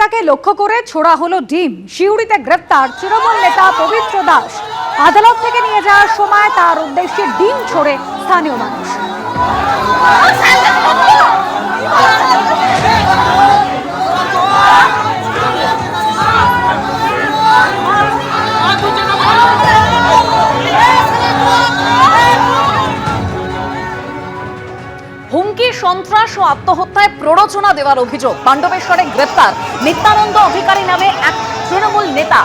নেতাকে লক্ষ্য করে ছোড়া হলো ডিম। সিউড়িতে গ্রেফতার তৃণমূল নেতা পবিত্র দাস। আদালত থেকে নিয়ে যাওয়ার সময় তার উদ্দেশ্যে ডিম ছোড়ে স্থানীয় মানুষ। হুমকি, সন্ত্রাস ও আত্মহত্যায় প্ররোচনা দেওয়ার অভিযোগ। পাণ্ডবেশ্বরে গ্রেপ্তার নিত্যানন্দ অধিকারী নামে এক তৃণমূল নেতা।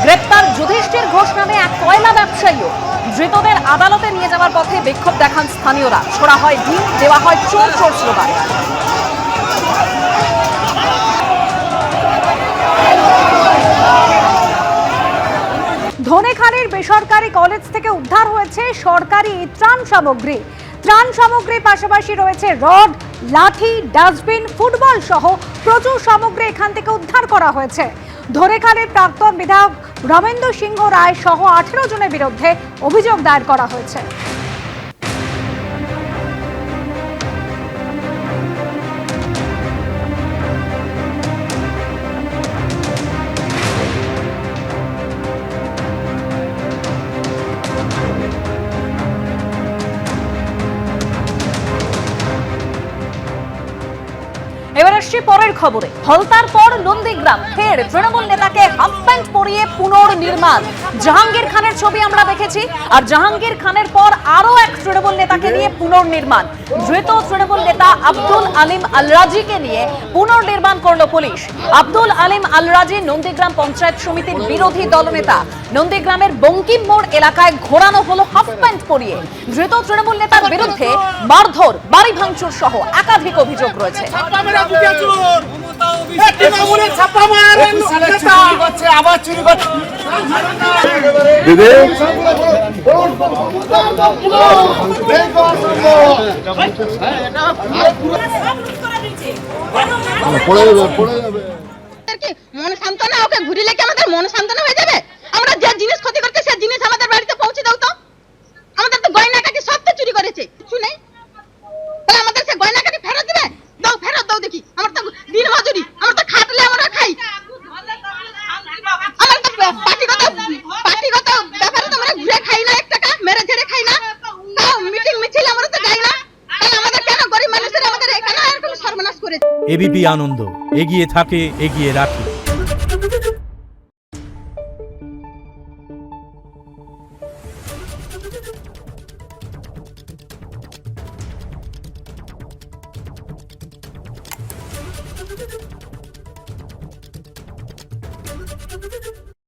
গ্রেপ্তার যুধিষ্ঠির ঘোষ নামে এক কয়লা ব্যবসায়ীও। ধৃতদের আদালতে নিয়ে যাওয়ার পথে বিক্ষোভ দেখান স্থানীয়রা। ছোড়া হয় ডিম, দেওয়া হয় চোর চোর স্লোগান। ধনেখালির বেসরকারি কলেজ থেকে উদ্ধার হয়েছে সরকারি ত্রাণ সামগ্রী। ত্রাণ সামগ্রীর পাশাপাশি রয়েছে রড, লাঠি, ডাস্টবিন, ফুটবল সহ প্রচুর সামগ্রী এখান থেকে উদ্ধার করা হয়েছে। ধনেখালির প্রাক্তন বিধায়ক রমেন্দ্র সিংহ রায় সহ 18 জনের বিরুদ্ধে অভিযোগ দায়ের করা হয়েছে। এবার আসছি পরের খবরে। হলতার পর নন্দীগ্রাম ফের তৃণমূল নেতাকে হাফ প্যান্ট পরিয়ে পুনর্নির্মাণ। জাহাঙ্গীর খানের ছবি আমরা দেখেছি, আর জাহাঙ্গীর খানের পর আরো এক তৃণমূল নেতাকে নিয়ে পুনর্নির্মাণ। ধৃত তৃণমূল নেতা আব্দুল আলিম আলরাজিকে নিয়ে পুনর্নির্মাণ করলো পুলিশ। আব্দুল আলিম আলরাজি নন্দীগ্রাম পঞ্চায়েত সমিতির বিরোধী দলনেতা। নন্দীগ্রামের বঙ্কিম মোড় এলাকায় ঘোরানো হলো হাফ প্যান্ট পরিয়ে। ধৃত তৃণমূল নেতার বিরুদ্ধে মারধর, বাড়ি ভাঙচুর সহ একাধিক অভিযোগ রয়েছে। মন সান্ত্বনা, ওকে ঘুরিলে কি আমাদের মন সান্ত্বনা হয়ে যাবে? আমরা যে জিনিস ক্ষতি করতে সে জিনিস আমাদের বাড়িতে পৌঁছে দাও তো। আমাদের তো গয়নাকাটি সব তো চুরি করেছে, কিছু নেই। তাহলে আমাদের সে গয়নাকাটি ফেরত দিবে? দাও, ফেরত দাও দেখি। আমরা তো দিন মজুরি, আমরা তো খাটলে আমরা খাই। আমরা তো পার্টিগত ব্যাপারে তো আমরা ঘুরে খাই না, 1 টাকা মেরে ঝেড়ে খাই না। তাও মিটিং মিছিল আমরা তো যাই না। তাহলে আমাদের কেন গরিব মানুষের আমাদের এখানে এরকম সর্বনাশ করেছে? এবিপি আনন্দ এগিয়ে থাকে, এগিয়ে রাখে।